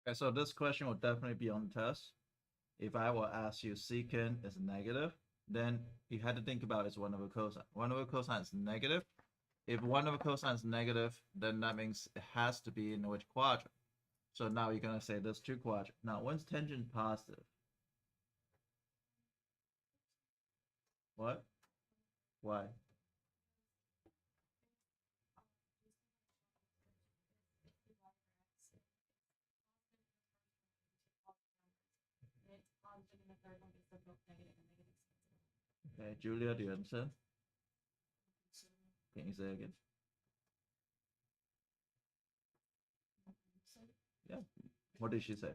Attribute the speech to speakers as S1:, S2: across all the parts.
S1: Okay, so this question will definitely be on the test. If I will ask you secant is negative, then you had to think about is 1 over cosine. 1 over cosine is negative. If 1 over cosine is negative, then that means it has to be in which quadrant? So now you're going to say there's two quadrants. Now, when's tangent positive? What? Why? Okay, Julia, do you understand? Can you say again? Yeah. What did she say?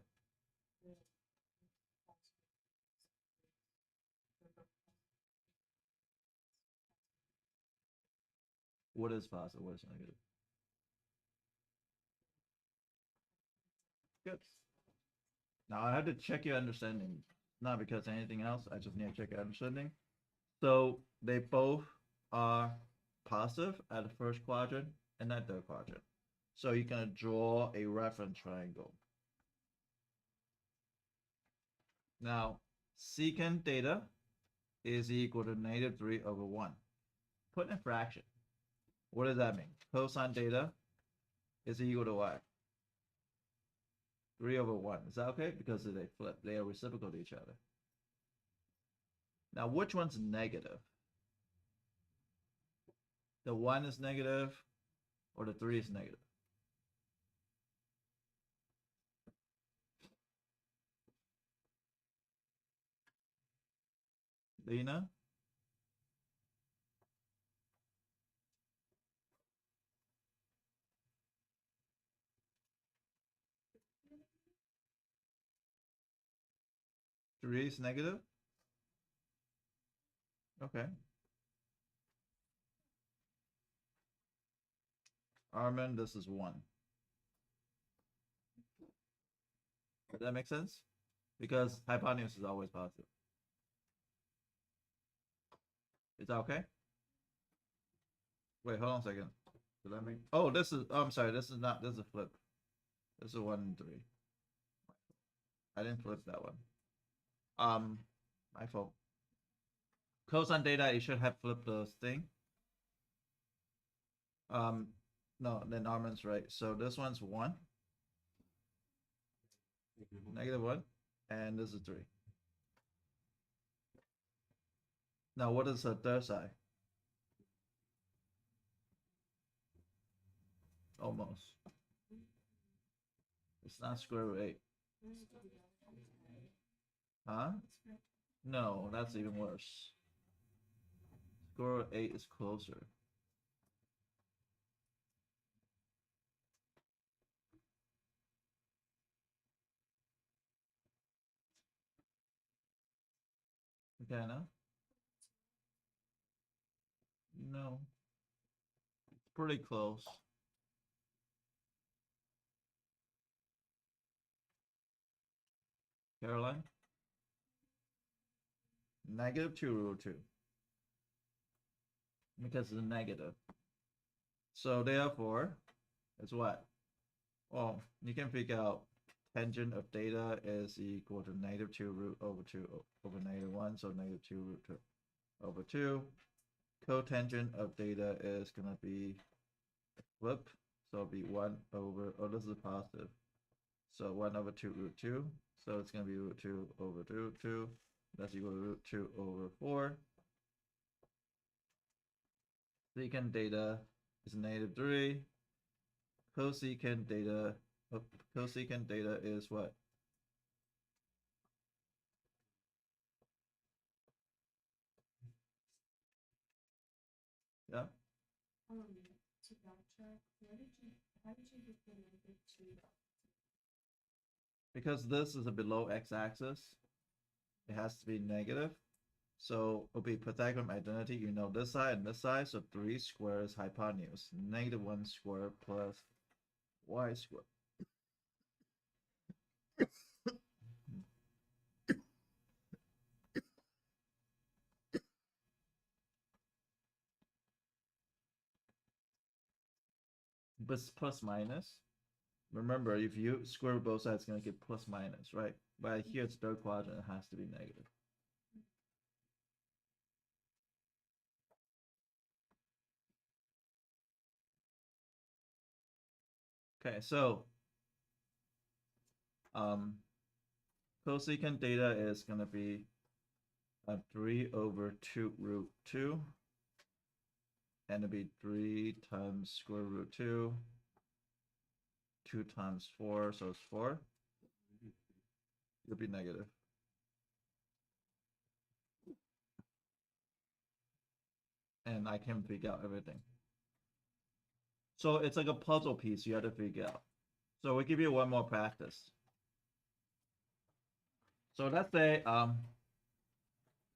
S1: What is positive? What is negative? Good. Now I have to check your understanding, not because anything else. I just need to check your understanding. So they both are positive at the first quadrant and at third quadrant. So you're gonna draw a reference triangle. Now, secant theta is equal to -3/1. Put in a fraction. What does that mean? Cosine theta is equal to what? 3/1. Is that okay? Because they flip. They are reciprocal to each other. Now, which one's negative? The 1 is negative or the 3 is negative? Lena? Three is negative? Okay. Armin, this is 1. Does that make sense? Because hypotenuse is always positive. Is that okay? Wait, hold on a second. Did I make? Oh, this is. Oh, I'm sorry. This is not. This is a flip. This is 1 and 3. I didn't flip that one. My fault. Cosine theta, you should have flipped the thing. No, then Armin's right. So this one's 1, -1, and this is 3. Now, what is the third side? Almost. It's not square root 8. Huh? No, that's even worse. Square root 8 is closer. Okay, no? No. It's pretty close. Caroline? -2 √2. Because it's a negative. So therefore, it's what? Well, you can figure out tangent of theta is equal to -2 √2 over -1, so -2 √2/2. Cotangent of theta is gonna be flip, so it'll be 1 over. Oh, this is positive, so 1/2 √2. So it's gonna be √2 over √2. That's equal to √2 over 4. Secant theta is -3. Cosecant theta, cosecant theta is what? Yeah. To backtrack, how did you get the -2? Because this is a below x-axis, it has to be negative. So it'll be Pythagorean identity. You know this side and this side. So 3 squared is hypotenuse. -1 squared plus y squared. But plus minus. Remember, if you square both sides, it's going to get plus minus, right? But here it's third quadrant, it has to be negative. Okay, so cosecant theta is going to be 3 over 2 root 2. And it'll be 3 times square root 2. 2 times 4, so it's 4. It'll be negative. And I can figure out everything. So it's like a puzzle piece you have to figure out. So we'll give you one more practice. So let's say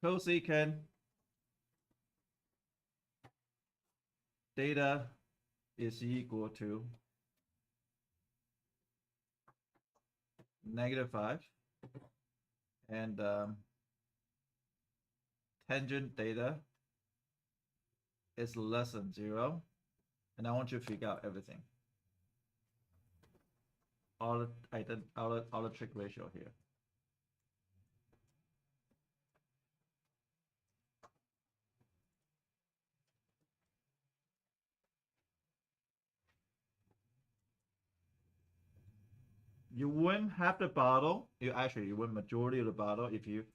S1: cosecant theta is equal to -5, and tangent theta is less than 0, and I want you to figure out everything. All the trig ratio here. You win half the battle. You win majority of the battle if you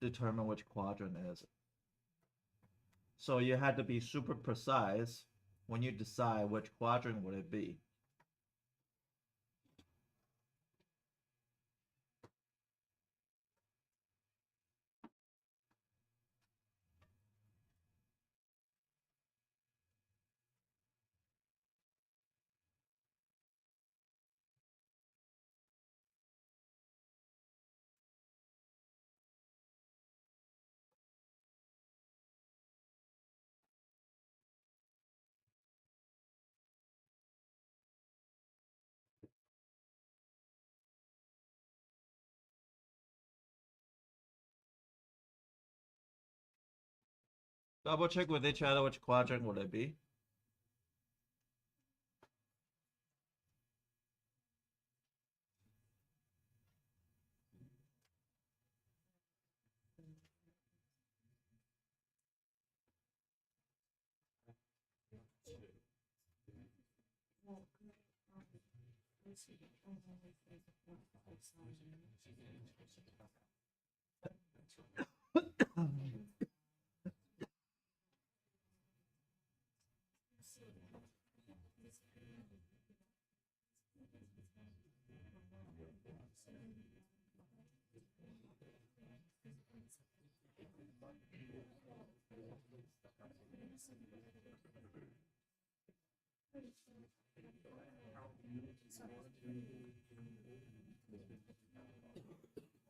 S1: determine which quadrant it is. So you had to be super precise when you decide which quadrant would it be. Double check with each other which quadrant would it be.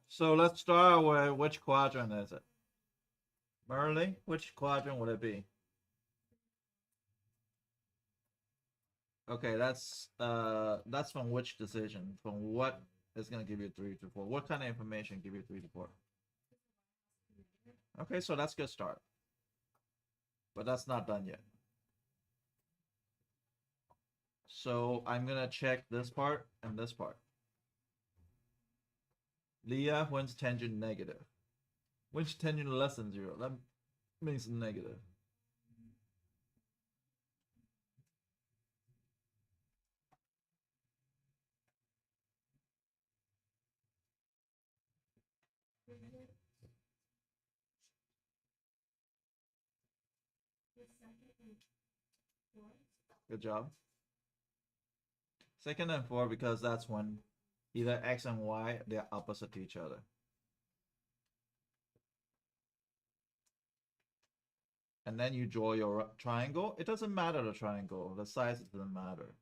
S1: So let's start with which quadrant is it? Merrily, which quadrant would it be? Okay, that's from which decision? From what is gonna give you 3 to 4? What kind of information give you 3 to 4? Okay, so that's a good start. But that's not done yet. So I'm gonna check this part and this part. Leah, when's tangent negative? When's tangent less than 0? That means negative. Good job. Second and 4, because that's when either x and y, they're opposite to each other. And then you draw your triangle. It doesn't matter the triangle. The size doesn't matter.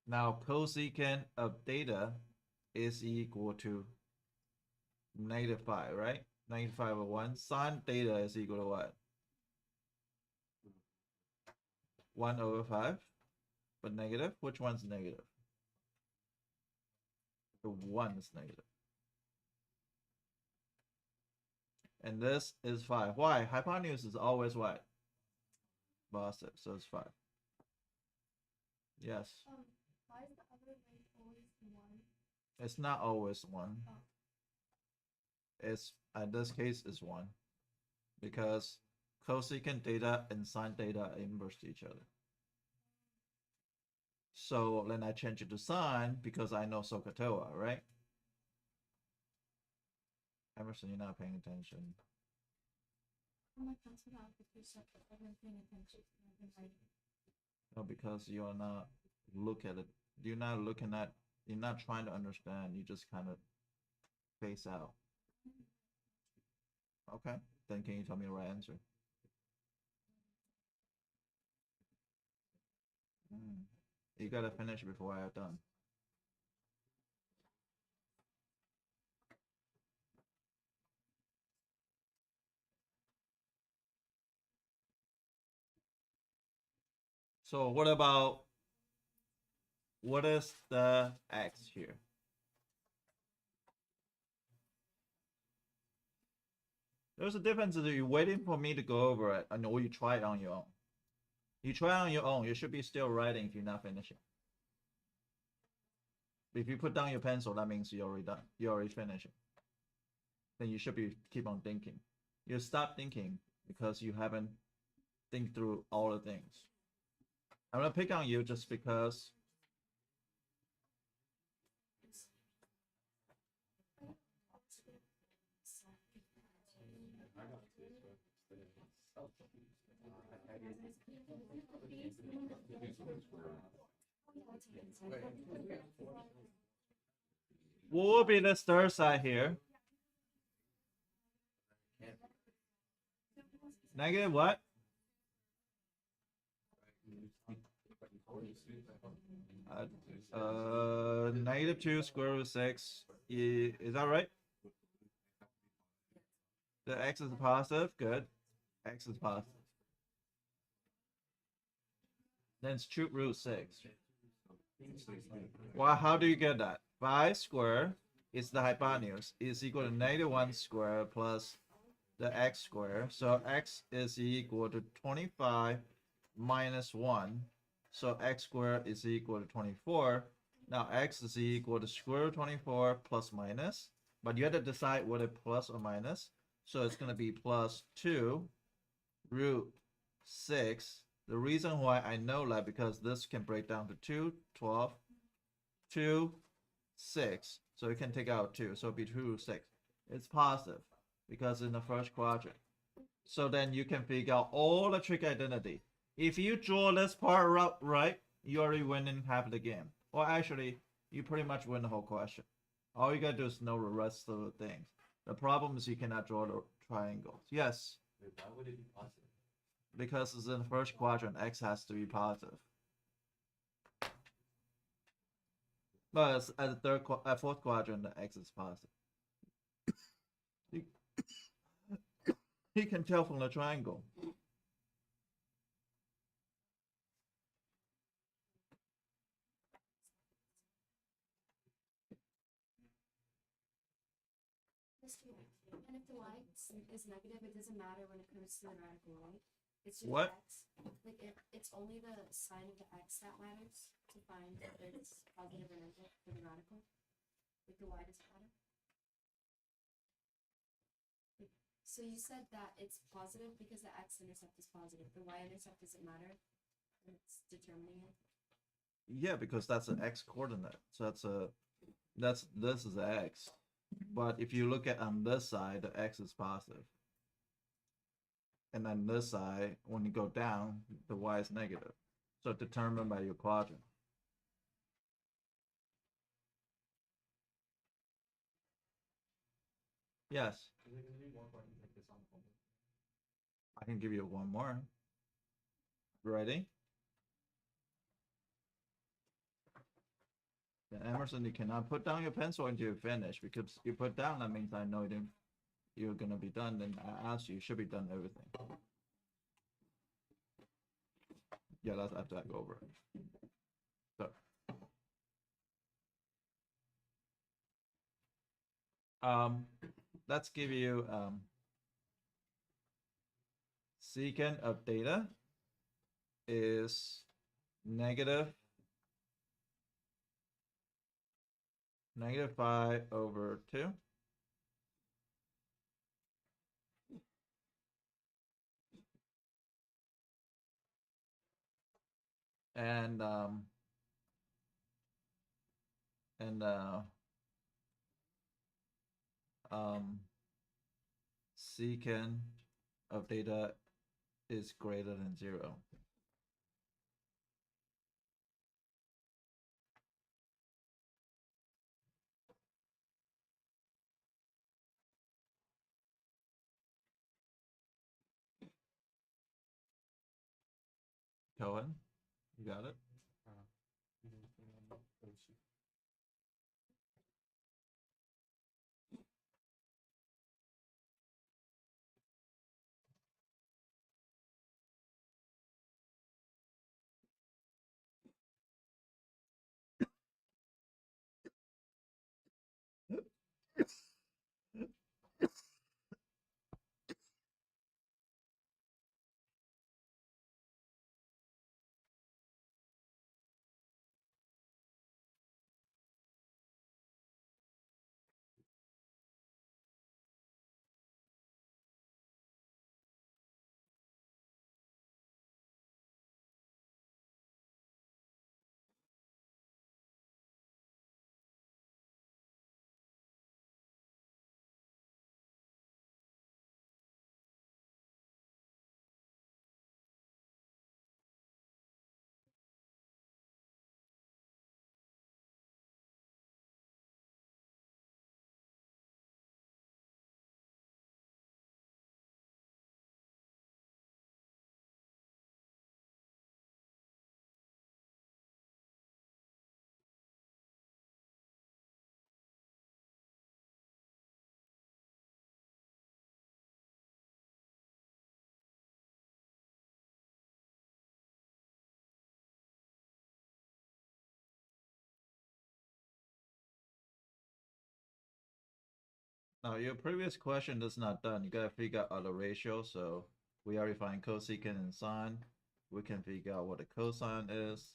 S1: Now cosecant of theta is equal to -5, right? -5 over 1. Sine theta is equal to what? 1 over 5. But negative? Which one's negative? The 1 is negative. And this is 5. Why? Hypotenuse is always what? Positive, so it's 5. Yes.
S2: Why is the other length always 1?
S1: It's not always 1.
S2: Oh.
S1: It's in this case is 1 because cosecant data and sine data are inverse to each other. So then I change it to sine because I know SOHCAHTOA, right? Emerson, you're not paying attention.
S2: I'm like, that's what I've been paying attention to. I've been writing.
S1: No, because you're not look at it. You're not looking at. You're not trying to understand. You just kind of face out. Okay. Then can you tell me the right answer? You gotta finish before I have done. So what about what is the x here? There's a difference that you're waiting for me to go over it, and or you try it on your own. You try it on your own, you should be still writing if you're not finishing. If you put down your pencil, that means you're already done. You're already finishing. Then you should be keep on thinking. You stop thinking because you haven't think through all the things. I'm gonna pick on you just because. What will be the stir side here? Negative what? Negative 2 square root of 6. Is that right? The x is positive. Good. X is positive. Then it's cube root 6. Well, how do you get that? 5 squared is the hypotenuse. Is equal to negative 1 squared plus the x squared. So x is equal to 25 minus 1. So x squared is equal to 24. Now x is equal to square root of 24 plus minus. But you have to decide whether plus or minus. So it's going to be plus 2 root 6. The reason why I know that because this can break down to 2, 12, 2, 6. So it can take out 2. So it'll be 2 root 6. It's positive because in the first quadrant. So then you can figure out all the trig identity. If you draw this part up right, you already win in half the game. Well, actually, you pretty much win the whole question. All you gotta do is know the rest of the things. The problem is you cannot draw the triangles. Yes.
S3: Why would it be positive?
S1: Because it's in the first quadrant, x has to be positive. But at the fourth quadrant, the x is positive. You can tell from the triangle.
S2: And if the y is negative, it doesn't matter when it comes to the radical, right? It's just
S1: What?
S2: x. Like it's only the sign of the x that matters to find whether it's positive or negative for the radical. Like the y doesn't matter. So you said that it's positive because the x-intercept is positive. The y-intercept doesn't matter. And it's determining it.
S1: Yeah, because that's an x coordinate. So this is x. But if you look at on this side, the x is positive. And then this side, when you go down, the y is negative. So determined by your quadrant. Yes. I can give you one more. Ready? Then Emerson, you cannot put down your pencil until you finish because you put down, that means I know you're gonna be done. Then I asked you, you should be done everything. Yeah, that's after I go over it. So let's give you secant of theta is negative -5/2. And and secant of theta is greater than 0. Cohen, you got it? Now, your previous question is not done. You gotta figure out other ratios. So we already find cosecant and sine. We can figure out what the cosine is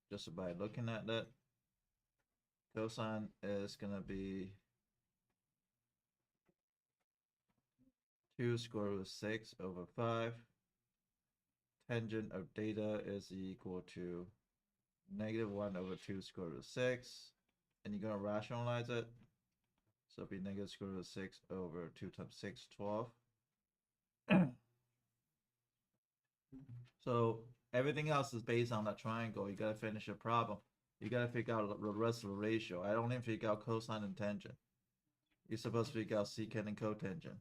S1: just by looking at that. Cosine is gonna be 2√6/5. Tangent of theta is equal to -1/2√6. And you're gonna rationalize it. So it'll be -√6/2 times 6, 12. So everything else is based on that triangle. You gotta finish your problem. You gotta figure out the rest of the ratio. I don't even figure out cosine and tangent. You're supposed to figure out secant and cotangent.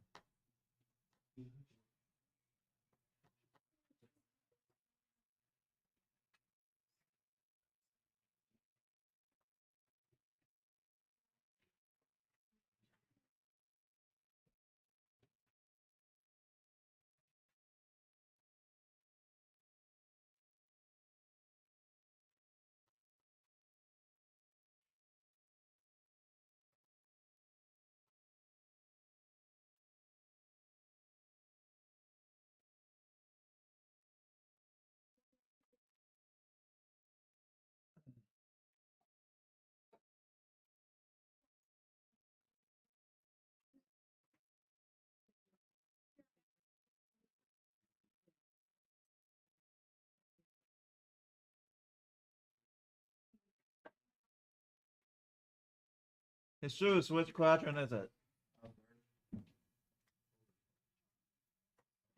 S1: Jesus, which quadrant is it?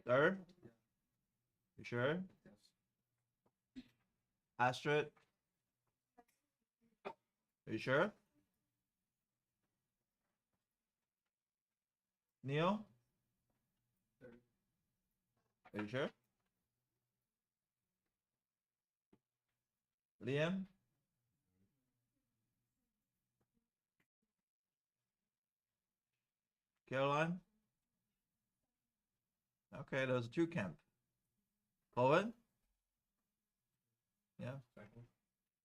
S1: Third? You sure? Astrid? Are you sure? Neil? Are you sure? Liam? Caroline? Okay, those are two camp. Owen? Yeah.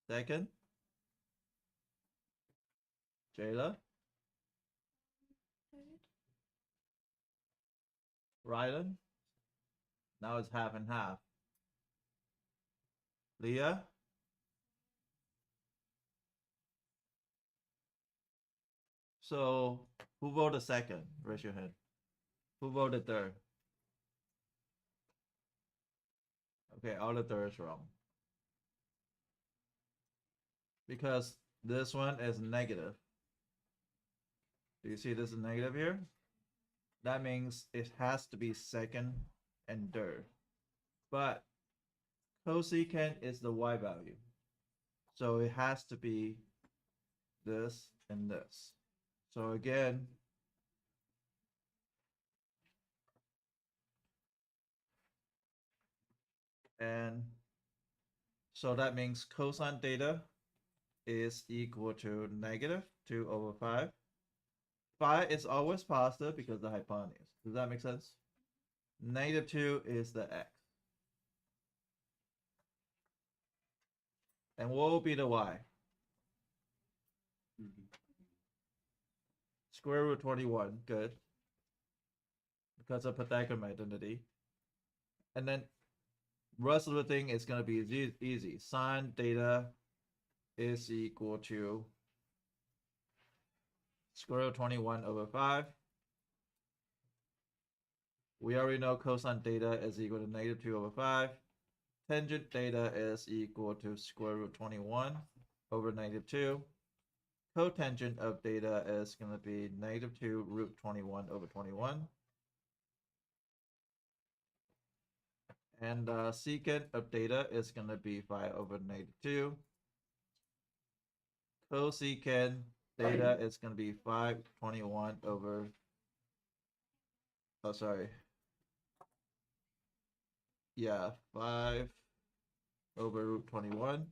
S1: Second? Jayla? Rylan? Now it's half and half. Leah? So who voted second? Raise your hand. Who voted third? Okay, all the thirds wrong. Because this one is negative. Do you see this is negative here? That means it has to be second and third. But cosecant is the y value. So it has to be this and this. So again, and so that means cosine theta is equal to negative 2 over 5. Phi is always positive because the hypotenuse. Does that make sense? Negative 2 is the x. And what will be the y? Square root 21. Good. Because of Pythagorean identity. And then rest of the thing is going to be easy. Sine theta is equal to square root 21 over 5. We already know cosine theta is equal to negative 2 over 5. Tangent theta is equal to square root 21 over negative 2. Cotangent of theta is going to be negative 2 root 21 over 21. And secant of theta is going to be 5 over negative 2. Cosecant theta is going to be 521 over, oh, sorry. Yeah, 5 over root 21.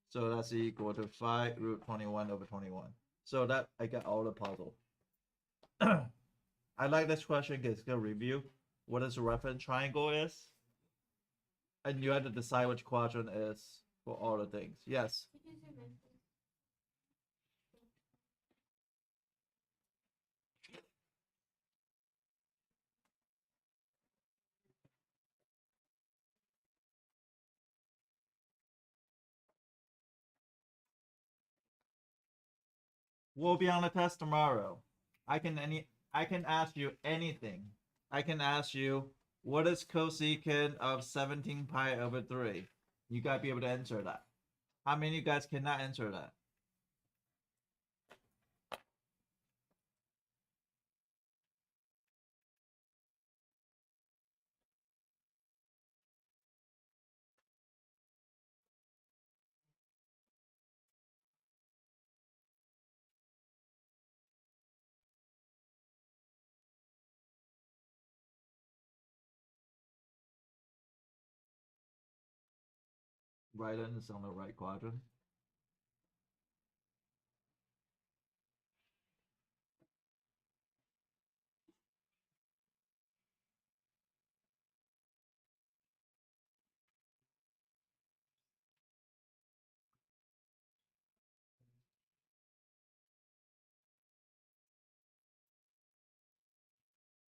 S1: So that's equal to 5 root 21 over 21. So that I got all the puzzle. I like this question because it's going to review what is the reference triangle is. And you have to decide which quadrant is for all the things. Yes. We'll be on the test tomorrow. I can ask you anything. I can ask you what is cosecant of 17 pi over 3. You gotta be able to answer that. How many of you guys cannot answer that? Right end is on the right quadrant.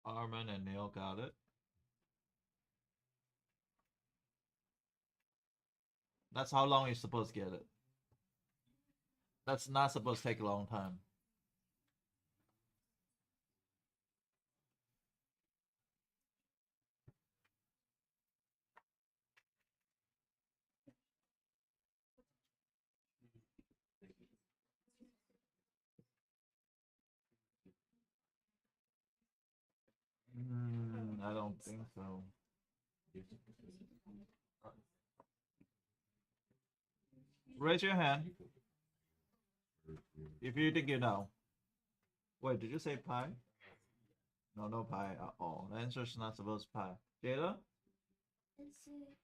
S1: Armin and Neil got it. That's how long you're supposed to get it. That's not supposed to take a long time. I don't think so. Raise your hand if you think you know. Wait, did you say pi? No, no pi at all. The answer is not supposed to pi. Jada?
S2: Is it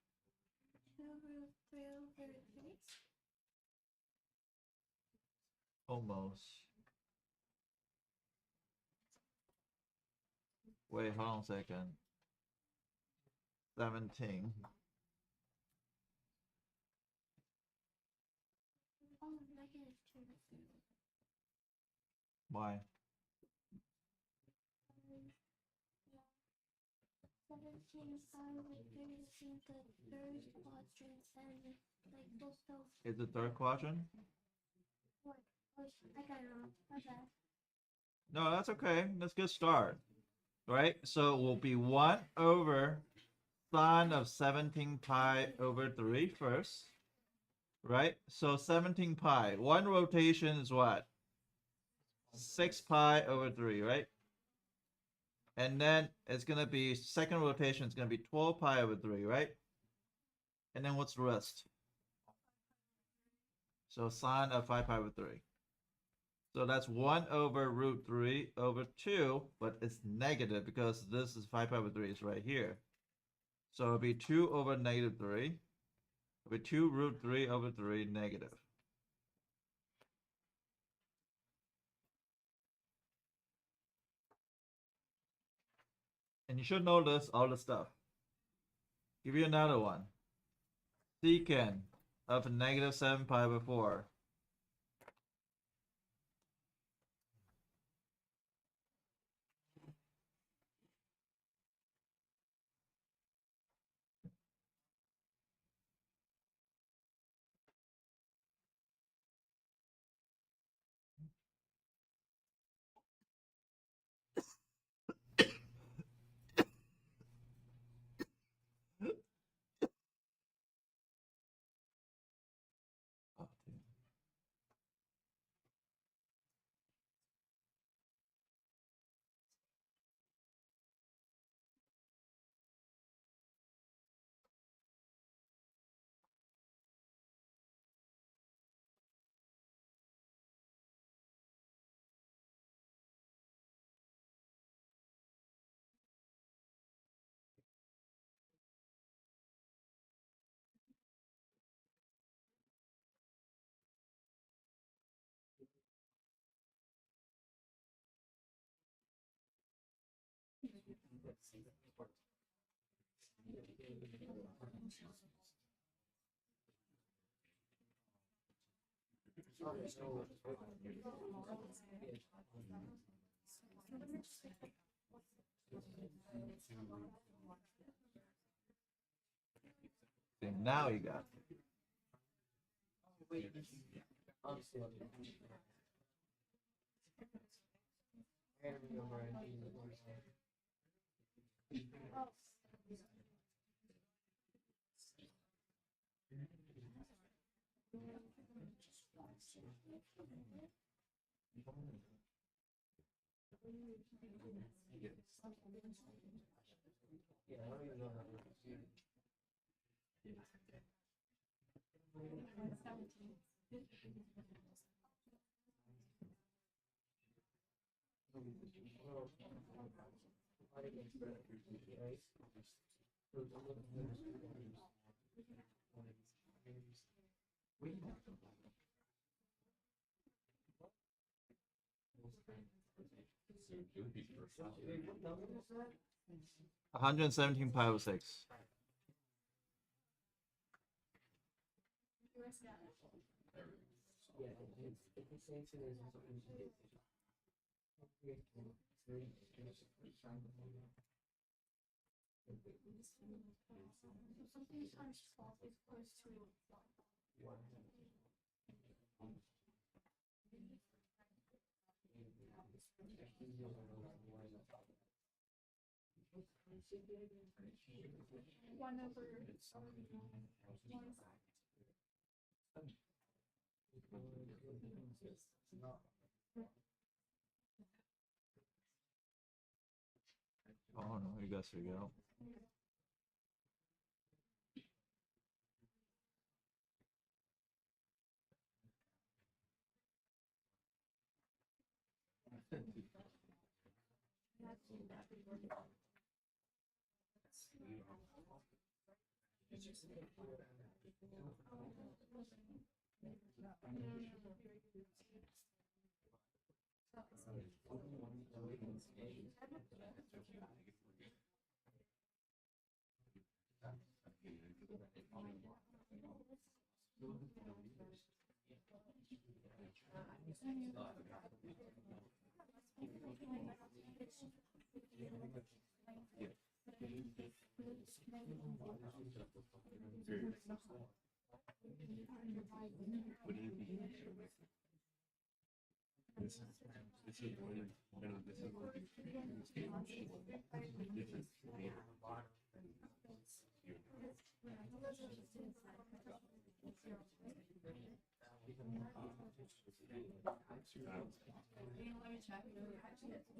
S2: 2 root 3 over 3?
S1: Almost. Wait, hold on a second. 17.
S2: Oh, negative 2 root 3.
S1: Why?
S2: 17 5 with 3 is in the third quadrant and like those stuff.
S1: Is the third quadrant?
S2: What? Oh, I got it wrong. My bad.
S1: No, that's okay. That's a good start. Right? So it will be 1 over sine of 17 pi over 3 first. Right? So 17 pi. One rotation is what? 6 pi over 3, right? And then it's going to be, second rotation is going to be 12 pi over 3, right? And then what's the rest? So sine of 5 pi over 3. So that's 1 over root 3 over 2, but it's negative because this is 5 pi over 3 is right here. So it'll be 2 over negative 3. It'll be 2 root 3 over 3 negative. And you should know this, all the stuff. Give you another one. Secant of negative 7 pi over 4. Okay, now you got it. One hundred and 17 pi over 6. Oh no, you guys figure out.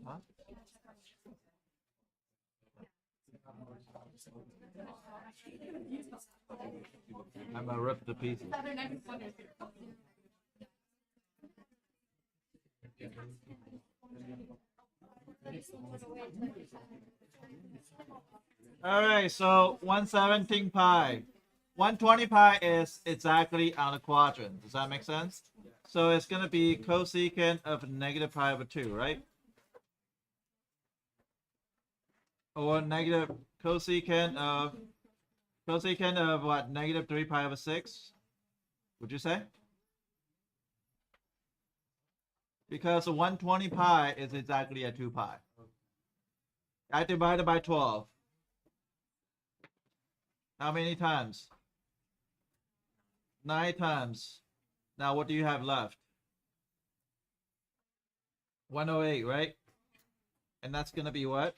S1: Huh? I'm gonna rip the pieces. All right, so 117 pi. 120 pi is exactly on the quadrant. Does that make sense? So it's going to be cosecant of negative pi over 2, right? Or negative cosecant of what? Negative 3 pi over 6? Would you say? Because 120 pi is exactly a 2 pi. I divided by 12. How many times? 9 times. Now what do you have left? 108, right? And that's going to be what?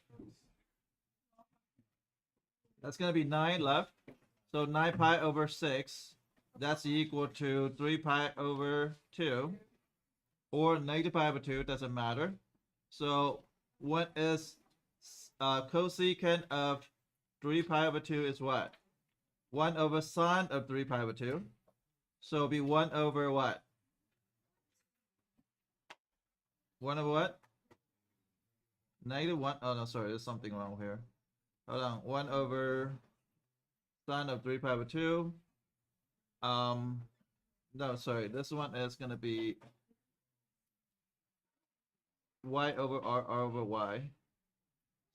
S1: That's going to be 9 left. So 9 pi over 6. That's equal to 3 pi over 2. Or negative pi over 2. Doesn't matter. So what is cosecant of 3 pi over 2 is what? 1 over sine of 3 pi over 2. So it'll be 1 over what? 1 over what? Negative 1. Oh, no, sorry. There's something wrong here. Hold on. 1 over sine of 3 pi over 2. No, sorry. This one is going to be y over r over y.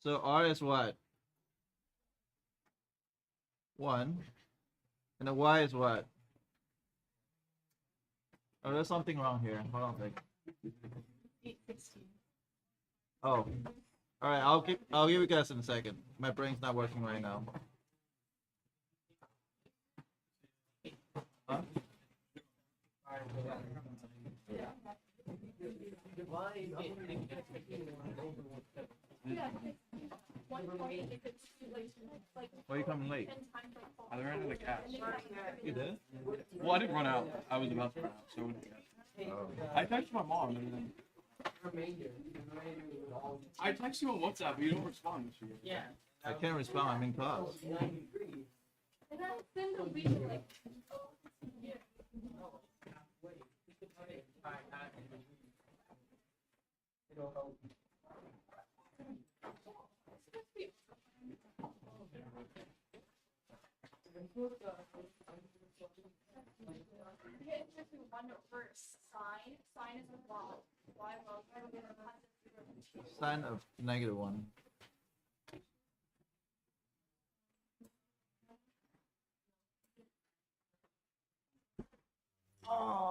S1: So r is what? 1. And the y is what? Oh, there's something wrong here. Hold on a second.
S3: 816.
S1: Oh. All right, I'll give you guys in a second. My brain's not working right now. Huh? Why are you coming late?
S4: I ran out of cash.
S1: You did?
S4: Well, I didn't run out. I was about to run out, so I texted my mom and then I text you on WhatsApp, but you don't respond.
S3: Yeah.
S1: I can't respond. I'm in class.
S2: And I send a week like one verse sine. Sine is a wall. Why well?
S1: Sine of negative 1. Oh.